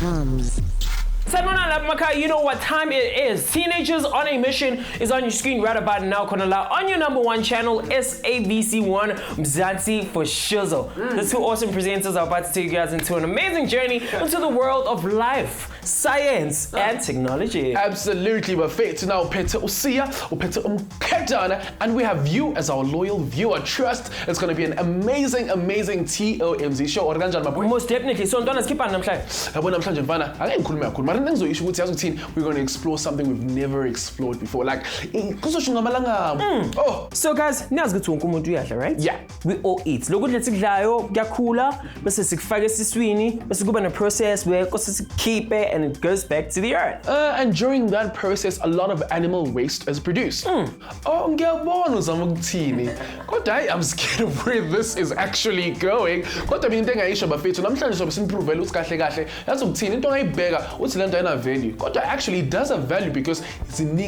TOMz. You know what time it is. Teenagers on a Mission is on your screen right about now. On your #1 channel, SABC1 Mzansi for Shizzle. The two awesome presenters are about to take you guys into an amazing journey into the world of life, science, and technology. Absolutely, but fit now Peter Usia or Peter Umketana, and we have you as our loyal viewer. Trust it's going to be an amazing TOMz show. Most definitely. So don't skip on them. We're going to explore something we've never explored before. Like, So guys, now let's go to right? Yeah. We all eat. Look at the process where keep it and it goes back to the earth. And during that process, a lot of animal waste is produced. I'm scared of where this is actually going. Actually does have value because And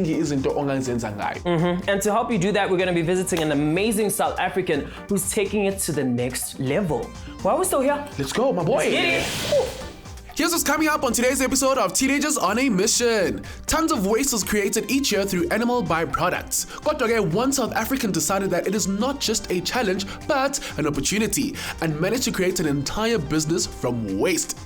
to help you do that, we're going to be visiting an amazing South African who's taking it to the next level. While we're still here, let's go, my boy. Let's get it. Here's what's coming up on today's episode of Teenagers on a Mission. Tons of waste is created each year through animal byproducts. One South African decided that it is not just a challenge, but an opportunity, and managed to create an entire business from waste.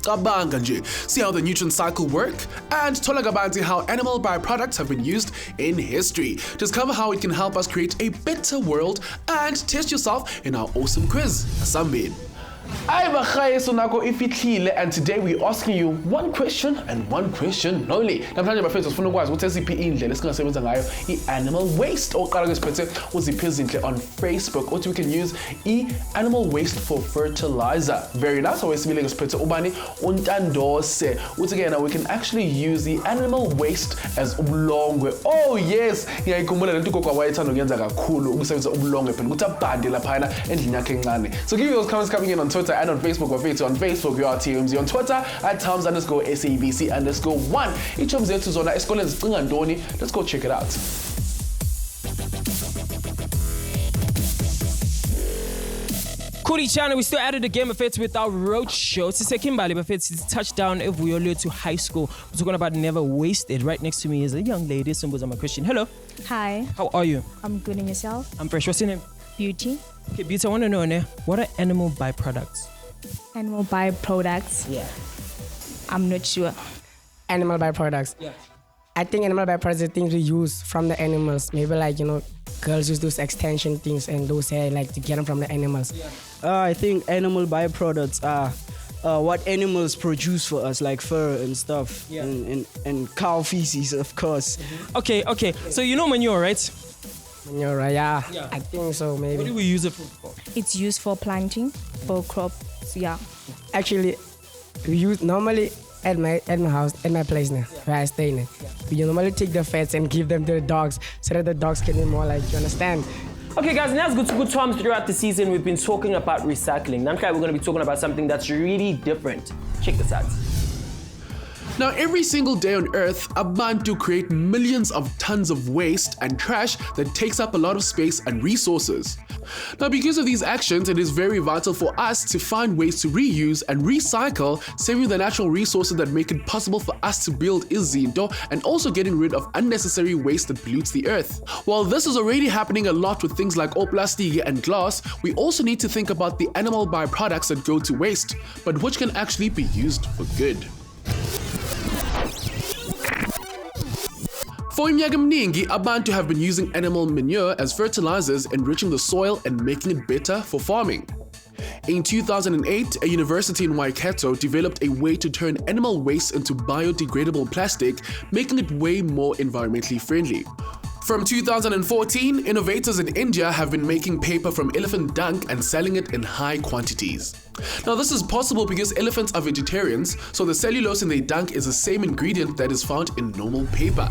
See how the nutrient cycle work? And tolagabanti how animal byproducts have been used in history. Discover how it can help us create a better world and test yourself in our awesome quiz. Asambin. And today we're asking you one question and one question only. Animal waste on Facebook, or we can use animal waste for fertilizer. Very nice. Always we can actually use the animal waste as oblongwe. Oh yes, so give you those comments coming in on Twitter and on Facebook. On Facebook we are TOMz, on Twitter at TOMz_SABC_1. Let's go check it out. Kuri Chana, we still added a game of it with our road show. It's a Kimbali, but it's touchdown if we are to high school. We're talking about never wasted. Right next to me is a young lady, Sumbuzama Christian. Hello. Hi. How are you? I'm good, and yourself? I'm fresh. What's your name? Beauty. Okay, Beauty, I want to know, what are animal byproducts? Animal byproducts? Yeah. I'm not sure. Animal byproducts? Yeah. I think animal byproducts are things we use from the animals. Maybe like, girls use those extension things and those hair like to get them from the animals. Yeah. I think animal byproducts are what animals produce for us, like fur and stuff, yeah. and cow feces, of course. Okay. So you know manure, right? Manure, yeah. Yeah. I think so, maybe. What do we use it for? It's used for planting, for crops, yeah. Actually, we use normally at my house, at my place now, where I stay now. We normally take the fats and give them to the dogs so that the dogs can be more like, you understand? Okay guys, now it's good times throughout the season. We've been talking about recycling. Now we're going to be talking about something that's really different. Check this out. Now, every single day on Earth, Abantu create millions of tons of waste and trash that takes up a lot of space and resources. Now, because of these actions, it is very vital for us to find ways to reuse and recycle, saving the natural resources that make it possible for us to build izinto and also getting rid of unnecessary waste that pollutes the earth. While this is already happening a lot with things like plastic and glass, we also need to think about the animal byproducts that go to waste, but which can actually be used for good. For iminyaka eminingi, abantu have been using animal manure as fertilizers, enriching the soil and making it better for farming. In 2008, a university in Waikato developed a way to turn animal waste into biodegradable plastic, making it way more environmentally friendly. From 2014, innovators in India have been making paper from elephant dung and selling it in high quantities. Now, this is possible because elephants are vegetarians, so the cellulose in their dung is the same ingredient that is found in normal paper.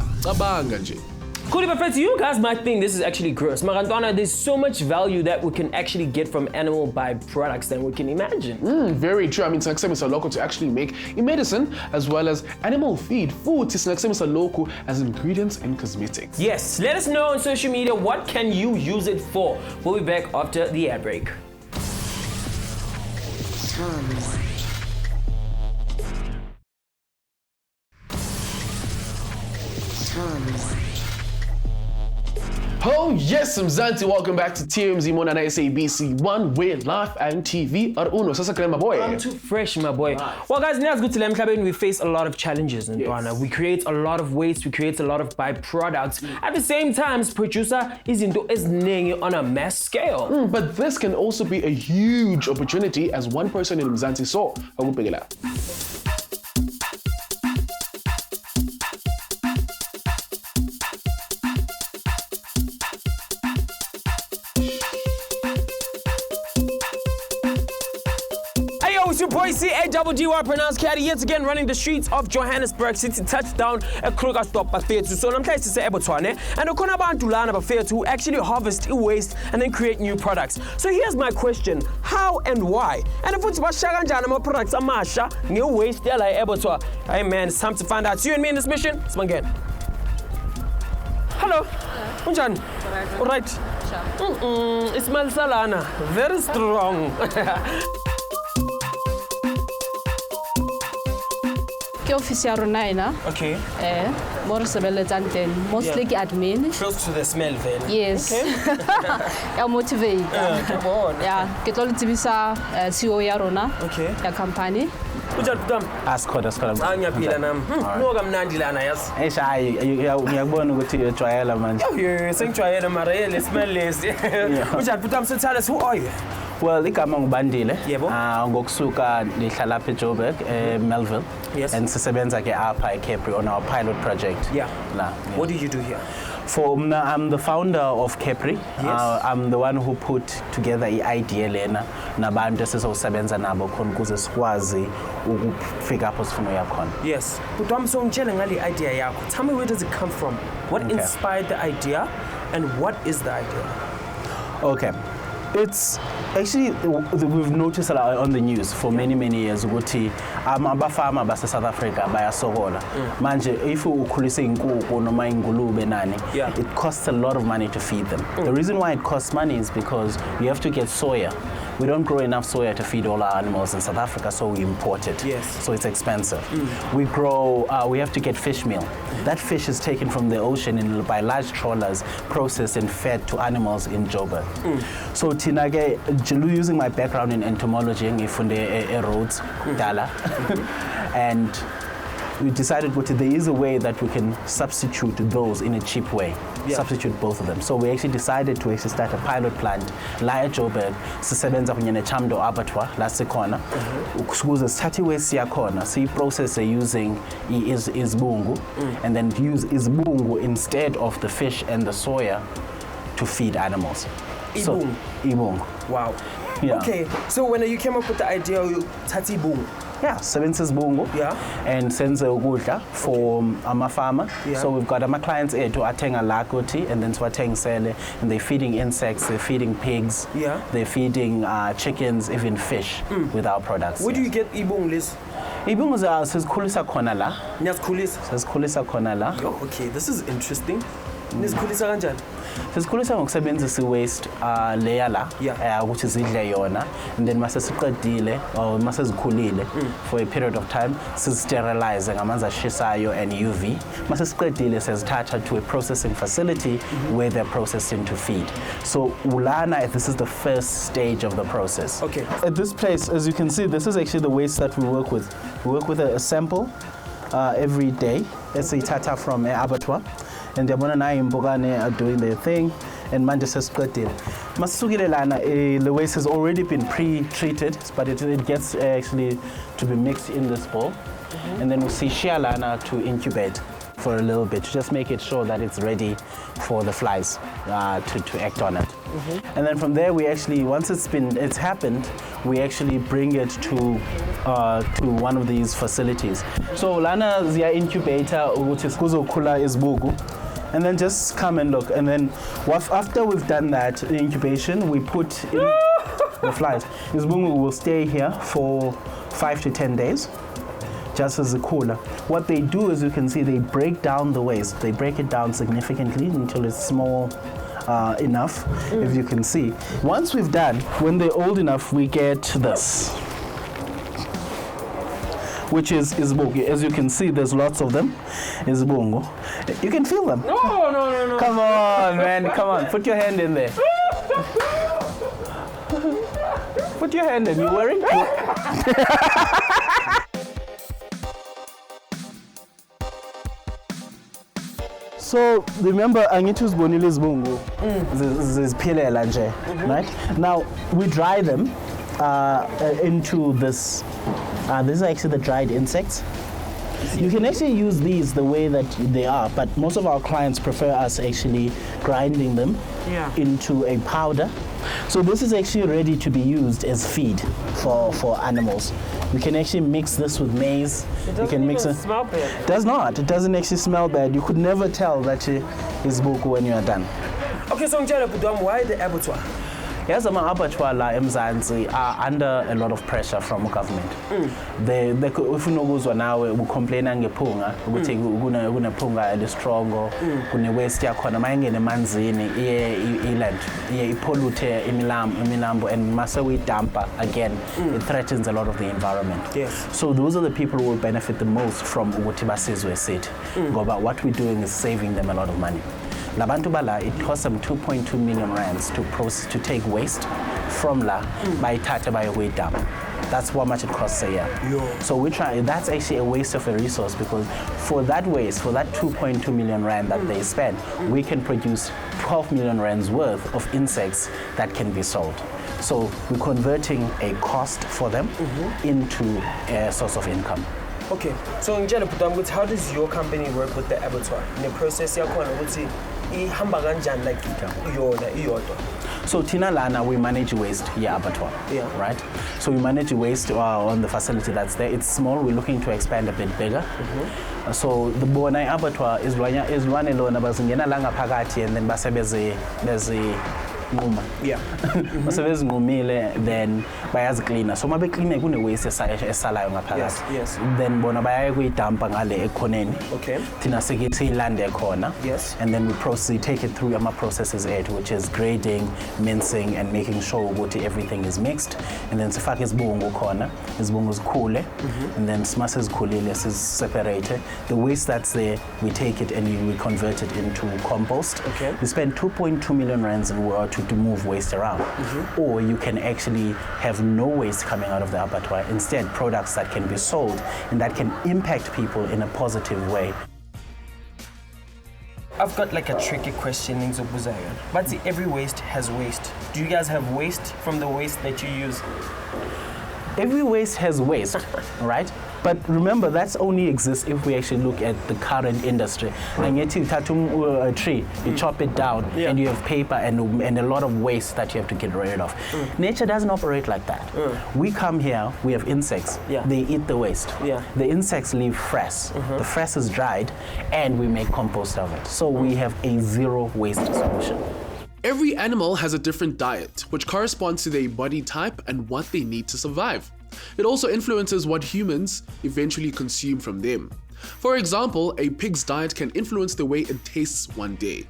Cool, but friends, you guys might think this is actually gross. Marantwana, there's so much value that we can actually get from animal byproducts than we can imagine. Very true. I mean, it's local to actually make medicine as well as animal feed, food. It's local as ingredients in cosmetics. Yes, let us know on social media what can you use it for. We'll be back after the ad break. TOMz. Oh yes, Mzansi, welcome back to TOMz Mona SABC 1, where life and TV are uno. Sasa my boy. I'm too fresh, my boy. Nice. Well, guys, now it's good to let me we face a lot of challenges in Ghana. We create a lot of waste, we create a lot of byproducts. At the same time, producer is into on a mass scale. But this can also be a huge opportunity, as one person in Mzansi saw. I will pick it up. It's your boy C-A-double-D-Y, pronounced Caddy, yet again running the streets of Johannesburg City, touchdown at Kruger Stop Buffet. So I'm trying to say Ebotwane, and the Konabantulana Buffet to actually harvest waste and then create new products. So here's my question: how and why? And if it's Bashaganjana products, Amasha, new waste, like Ebotwa. Hey man, it's time to find out. See you and me in this mission. It's again. Hello. Unjan. All right. It smells salana. Very strong. Office ya rona ina. Okay. More sebeletsanten, mostly admin. Close to the smell then. Yes. Ya motivate. Come on. Yeah, ke tlo tsebisa CEO ya rona. Okay. Ya company. Ujal putam. Asikhoda. Angiyaphila nami. No kamnandi lana yazi. Hayi ngiyakubona ukuthi uyajwayela manje. Sengijwayele mara yele smell less. Ujal putam, so tell us, who are you? Well, igama ngubandile. Yebo. Ngokusuka ndihlala lapha eJoburg, Melville. Yes. And sisebenza ke apha eCapri on our pilot project. Yeah. La. What do you do here? I'm the founder of Capri. Yes. I'm the one who put together the idea lena nabantu esizosebenza nabo khona ukuze sikwazi ukufika apho sifuna uya khona. Yes. But I'm so ngitshele ngali idea yakho. Tell me, where does it come from? What inspired the idea and what is the idea? Okay. It's actually, we've noticed a lot on the news for many years ukuthi abafama base South Africa bayasokola. Manje if ukhulisa inkukhu noma ingulube nani, it costs a lot of money to feed them. The reason why it costs money is because you have to get soya. We don't grow enough soya to feed all our animals in South Africa, so we import it. Yes. So it's expensive. We have to get fish meal. That fish is taken from the ocean by large trawlers, processed and fed to animals in Joburg. So Tinage, using my background in entomology, ngifunde roads, dala, and we decided that there is a way that we can substitute those in a cheap way. Substitute both of them. So we actually decided to actually start a pilot plant la eJoburg sisebenza kunye neChamdo abattoir la sikhona ukuze sithathe waste yakhona siyiprocess using izibungu and then use izibungu instead of the fish and the soya to feed animals. Ibungu. Ibungu. Wow. Yeah. Okay, so when you came up with the idea, you tati bungu. Yeah, sebenza izibungu and senze ukudla for amafama. So we've got clients to athenga la kuthi and then siwathengisele, and they're feeding insects, they're feeding pigs, they're feeding chickens, even fish with our products. Where do you get ibungu list? Ibungu sizikhulisa khona la. Sizikhulisa khona la. Okay, this is interesting. Nizikhulisa kanjani? Sizikhulisa ngokusebenzisa waste layer la ukuthi zidle yona, and then mase siqedile or mase zikhulile for a period of time sisterilize ngamanzi ashisayo and UV. Mase siqedile sezithatha to a processing facility where they're processed into feed. So ulana, this is the first stage of the process. Okay. At this place, as you can see, this is actually the waste that we work with. We work with a sample every day. It's a tata from abattoir. And the Imbogane are doing their thing, and manje sesiqedile. Masukile lana, the waste has already been pre-treated, but it gets actually to be mixed in this bowl, and then we see shea lana to incubate for a little bit to just make it sure that it's ready for the flies to act on it. And then from there, we actually, once it's happened, we actually bring it to one of these facilities. So lana zia incubator ukuthi kuzokhula izibungu, and then just come and look. And then after we've done that incubation, we put in the flies. Izibungu will stay here for 5 to 10 days. Just as a cooler. What they do, as you can see, they break down the waste. They break it down significantly until it's small enough, if you can see. Once we've done, when they're old enough, we get this. which is izibungu. As you can see, there's lots of them. Izibungu. You can feel them. No. Come on, man. Come on. Put your hand in there. Put your hand in. You wearing? So remember, angithi uzibonile izibungu ziziphilela nje, right? Now we dry them into this. These are actually the dried insects. You can actually use these the way that they are, but most of our clients prefer us actually grinding them into a powder. So this is actually ready to be used as feed for animals. You can actually mix this with maize. It doesn't even smell bad. It does not. It doesn't actually smell bad. You could never tell that it's buku when you are done. Okay, so why the abattoir? Yes, ama-abattoir la eMzansi are under a lot of pressure from government. They if unokuzwa nawe ucomplaina ngephunga ukuthi kunephunga elistrongo kune-waste yakhona mayingene emanzini iland ipollute imilambo and mase uyidampa again it threatens a lot of the environment. Yes. So those are the people who will benefit the most from ukuthi basizwe sithi ngoba what we're doing is saving them a lot of money. Labantu bala, it costs them 2.2 million rands to take waste from la by tata by a weight dump. That's how much it costs a year. So we try. That's actually a waste of a resource because for that waste, for that 2.2 million rand that they spend, we can produce 12 million rands worth of insects that can be sold. So we're converting a cost for them into a source of income. Okay, so how does your company work with the abattoir? In the process, so Tina Lana, we manage waste here abattoir, right? So we manage waste on the facility that's there. It's small. We're looking to expand a bit bigger. So the Bonai abattoir is run alone. Bazingena langa phakathi and then base basebezi ngumile then bayazicleana so mabe clean kune waste esalayo ngaphakathi. Yes. Then bona bayaye kuyidampa ngale ekhoneni. Okay. Thina sikithi ilande khona. Yes. And then we take it through ama processes which is grading, mincing and making sure ukuthi everything is mixed and then sifake isibungu khona izibungu zikhule and then smase zikhulile separate the waste that's there we take it and we convert it into compost. Okay. We spend 2.2 million rands to move waste around. Or you can actually have no waste coming out of the abattoir, instead products that can be sold and that can impact people in a positive way. I've got like a tricky question, but every waste has waste. Do you guys have waste from the waste that you use? Every waste has waste, right? But remember, that's only exists if we actually look at the current industry. And yet you tattoo a tree, you chop it down, and you have paper and a lot of waste that you have to get rid of. Nature doesn't operate like that. We come here, we have insects. They eat the waste. The insects leave fresh. The fresh is dried, and we make compost of it. So we have a zero waste solution. Every animal has a different diet, which corresponds to their body type and what they need to survive. It also influences what humans eventually consume from them. For example, a pig's diet can influence the way it tastes one day.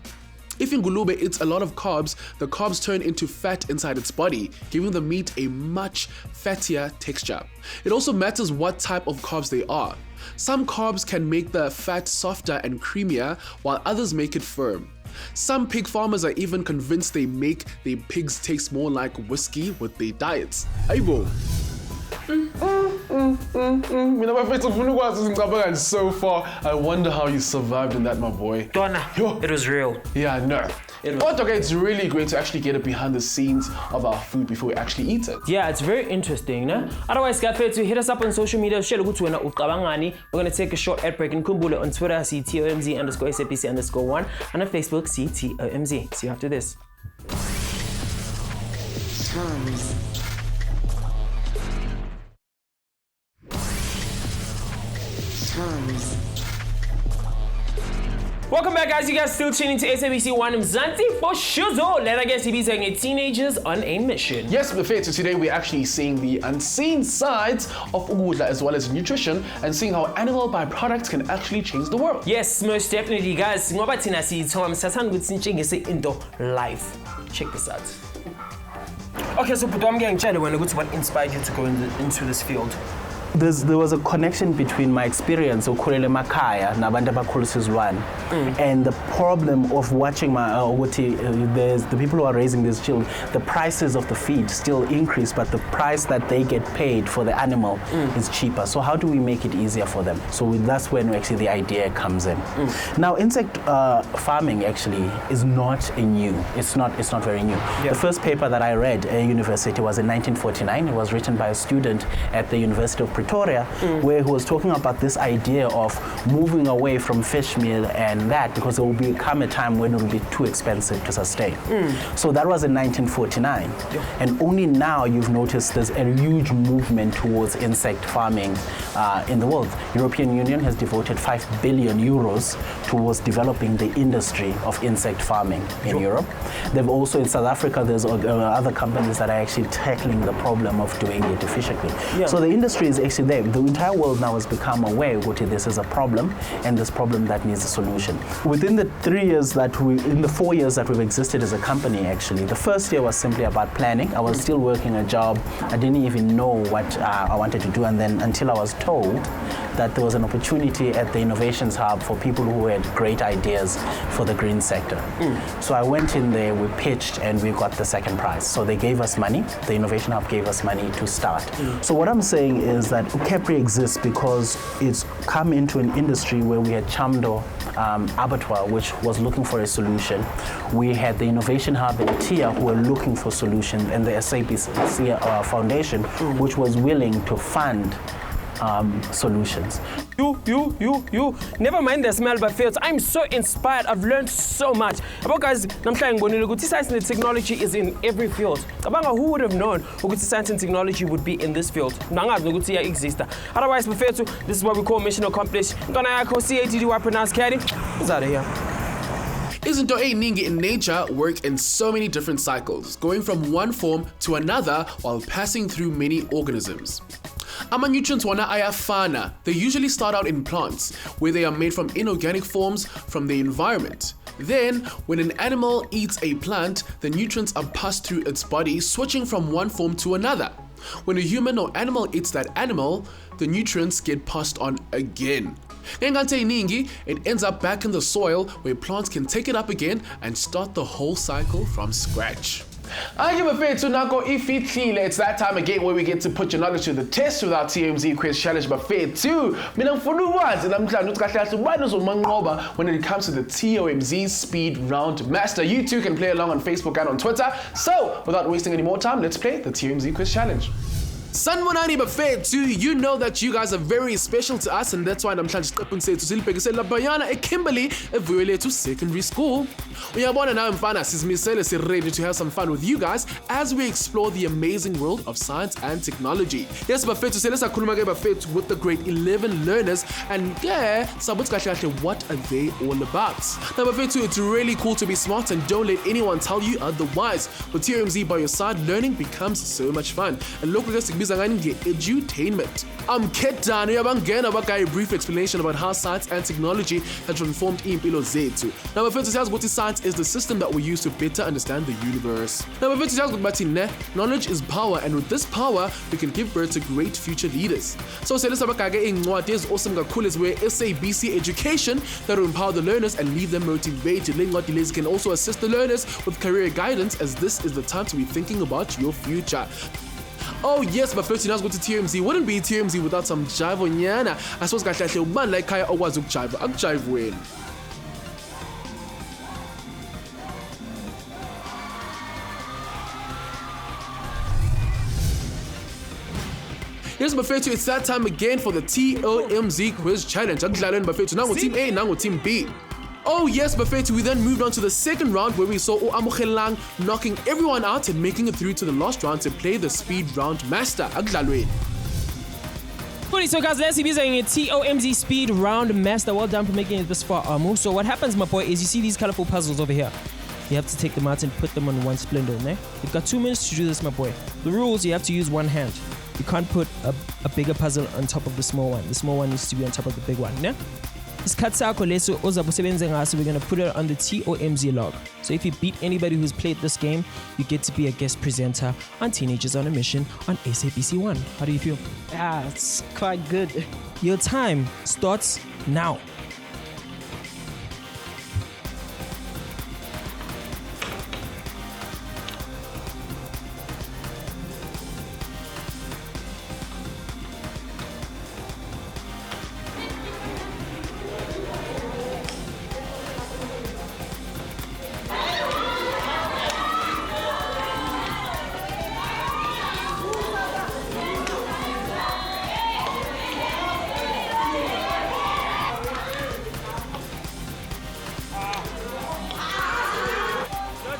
If ingulube eats a lot of carbs, the carbs turn into fat inside its body, giving the meat a much fattier texture. It also matters what type of carbs they are. Some carbs can make the fat softer and creamier, while others make it firm. Some pig farmers are even convinced they make their pigs taste more like whiskey with their diets. Aibo. So far, I wonder how you survived in that, my boy. Donna, it was real. Yeah, I know. But okay, it's really great to actually get a behind the scenes of our food before we actually eat it. Yeah, it's very interesting, no? Otherwise, guys, to hit us up on social media. We're gonna take a short ad break. And Kumbula on Twitter, see TOMz_SABC_1, and on Facebook, see TOMz. See you after this. TOMz. Welcome back, guys. You guys still tuning to SABC One Mzansi for Shuzo. Let I guess you be saying teenagers on a mission. Yes, but fair, so today we're actually seeing the unseen sides of ukudla as well as nutrition and seeing how animal byproducts can actually change the world. Yes, most definitely, guys. Ngoba thina siyithoma sathanda ukuthi sitshengise into live. Check this out. Okay, so Budwam ngiyangitshela wena ukuthi what inspired you to go into this field? there was a connection between my experience of Kurele Makaya and the problem of watching my there's the people who are raising these children. The prices of the feed still increase, but the price that they get paid for the animal is cheaper. So how do we make it easier for them? So that's when actually the idea comes in. Now, insect farming actually is not it's not very new. The first paper that I read at university was in 1949. It was written by a student at the University of Pretoria, where he was talking about this idea of moving away from fish meal and that, because it will become a time when it will be too expensive to sustain. So that was in 1949. And only now you've noticed there's a huge movement towards insect farming in the world. European Union has devoted 5 billion euros towards developing the industry of insect farming in Europe. They've also, in South Africa, there's other companies that are actually tackling the problem of doing it efficiently. So the industry is actually there. The entire world now has become aware that this is a problem, and this problem that needs a solution. Within the 4 years that we've existed as a company, actually, the first year was simply about planning. I was still working a job. I didn't even know what I wanted to do, and then until I was told that there was an opportunity at the Innovations Hub for people who had great ideas for the green sector. So I went in there, we pitched, and we got the second prize. So they gave us money. The Innovation Hub gave us money to start. So what I'm saying is that Capri exists because it's come into an industry where we had Chamdo Abattoir, which was looking for a solution. We had the Innovation Hub and TIA who were looking for solutions, and the SABC Foundation, which was willing to fund solutions. You. Never mind the smell, but feels. I'm so inspired. I've learned so much. About guys, science and technology is in every field. Who would have known science and technology would be in this field? Otherwise, this is what we call mission accomplished. I pronounce Caddy. It's out of here. Izinto ey'ningi in nature work in so many different cycles, going from one form to another while passing through many organisms. Ama-nutrients wana ayafana. They usually start out in plants, where they are made from inorganic forms from the environment. Then, when an animal eats a plant, the nutrients are passed through its body, switching from one form to another. When a human or animal eats that animal, the nutrients get passed on again. It ends up back in the soil, where plants can take it up again and start the whole cycle from scratch. It's that time again where we get to put your knowledge to the test with our TOMz quiz challenge. But when it comes to the TOMz Speed Round Master, you too can play along on Facebook and on Twitter. So without wasting any more time, let's play the TOMz quiz challenge. Sanibonani bafethu, you know that you guys are very special to us, and that's why namhlanje siqeqinisele silibhekisela Bayana eKimberley evuyele to secondary school. Uyabona nawe mfana, sizimisele ready to have some fun with you guys as we explore the amazing world of science and technology. Yes bafethu, selesakhuluma ke bafethu with the grade 11 learners, and sabuthi kahle kahle what are they all about. Now bafethu, it's really cool to be smart, and don't let anyone tell you otherwise. With TOMz by your side, learning becomes so much fun. And look at this edutainment. I'm Ketani Abangena Baka, a brief explanation about how science and technology has transformed impilo zethu. Now, my first what is science is the system that we use to better understand the universe. Now, my first knowledge is power, and with this power, we can give birth to great future leaders. So, is awesome is where SABC education that will empower the learners and leave them motivated. Lingwati can also assist the learners with career guidance, as this is the time to be thinking about your future. Oh yes, but first, let's go to TOMz. Wouldn't be TOMz without some jive on yana. I suppose kahle man like kaya owazuk jive. Jive win. Yes, Bafethu, it's that time again for the TOMz quiz challenge. I'm glad Bafethu now team A, now team B. Oh yes, Bafethu, we then moved on to the second round where we saw Amogelang knocking everyone out and making it through to the last round to play the Speed Round Master. So guys, let's see, we're saying a TOMz Speed Round Master. Well done for making it this far, Amu. So what happens, my boy, is you see these colorful puzzles over here. You have to take them out and put them on one spindle, ne? You've got 2 minutes to do this, my boy. The rules, you have to use one hand. You can't put a bigger puzzle on top of the small one. The small one needs to be on top of the big one, ne? Isikhathi sakho leso ozabe usebenze ngaso, we're going to put it on the TOMz log. So if you beat anybody who's played this game, you get to be a guest presenter on Teenagers on a Mission on SABC 1. How do you feel? Yeah, it's quite good. Your time starts now.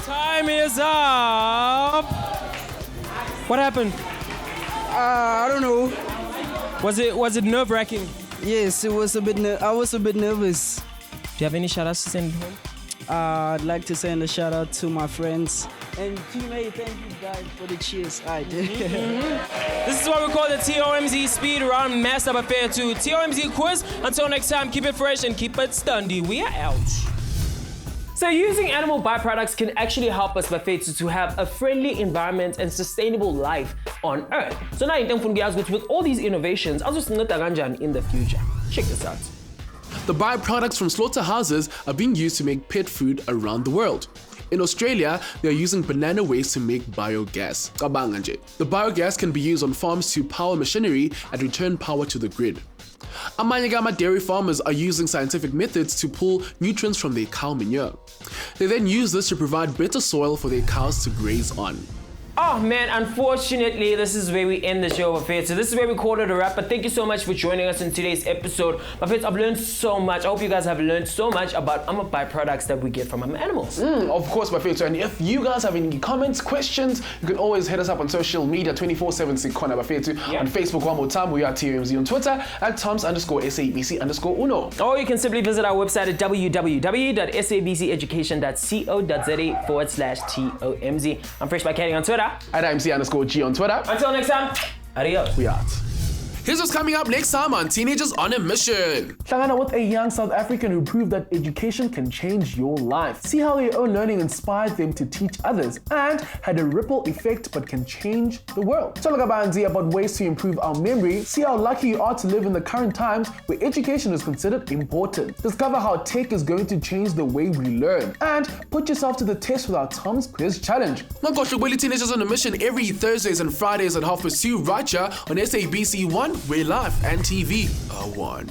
Time is up. What happened? I don't know. Was it nerve-wracking? Yes, it was a bit. I was a bit nervous. Do you have any shout-outs to send home? I'd like to send a shout out to my friends and teammates. Thank you guys for the cheers. All right. This is what we call the TOMz Speed Round Master Affair 2 TOMz quiz. Until next time, keep it fresh and keep it stundy. We are out. So using animal byproducts can actually help us Bafethu to have a friendly environment and sustainable life on Earth. So now with all these innovations, I'll just in the future. Check this out. The byproducts from slaughterhouses are being used to make pet food around the world. In Australia, they are using banana waste to make biogas. The biogas can be used on farms to power machinery and return power to the grid. Amanyagama dairy farmers are using scientific methods to pull nutrients from their cow manure. They then use this to provide better soil for their cows to graze on. Oh man, unfortunately, this is where we end the show, Buffet. So this is where we call it a wrap. But thank you so much for joining us in today's episode. Buffet, I've learned so much. I hope you guys have learned so much about byproducts that we get from animals. Of course, Buffet. So, and if you guys have any comments, questions, you can always hit us up on social media 24/7 Sikona Buffet. On Facebook, one more time, we are TOMz. On Twitter at TOMz_SABC_Uno. Or you can simply visit our website at www.sabceducation.co.za/TOMz. I'm Fresh by Katie on Twitter. At IMC_G on Twitter. Until next time, adios. We out. Here's what's coming up next time on Teenagers on a Mission. Hlangana with a young South African who proved that education can change your life. See how their own learning inspired them to teach others and had a ripple effect but can change the world. Talk about ways to improve our memory. See how lucky you are to live in the current times where education is considered important. Discover how tech is going to change the way we learn. And put yourself to the test with our TOMz Quiz Challenge. Teenagers on a Mission every Thursdays and Fridays at 2:30 right here on SABC 1, where life and TV are one.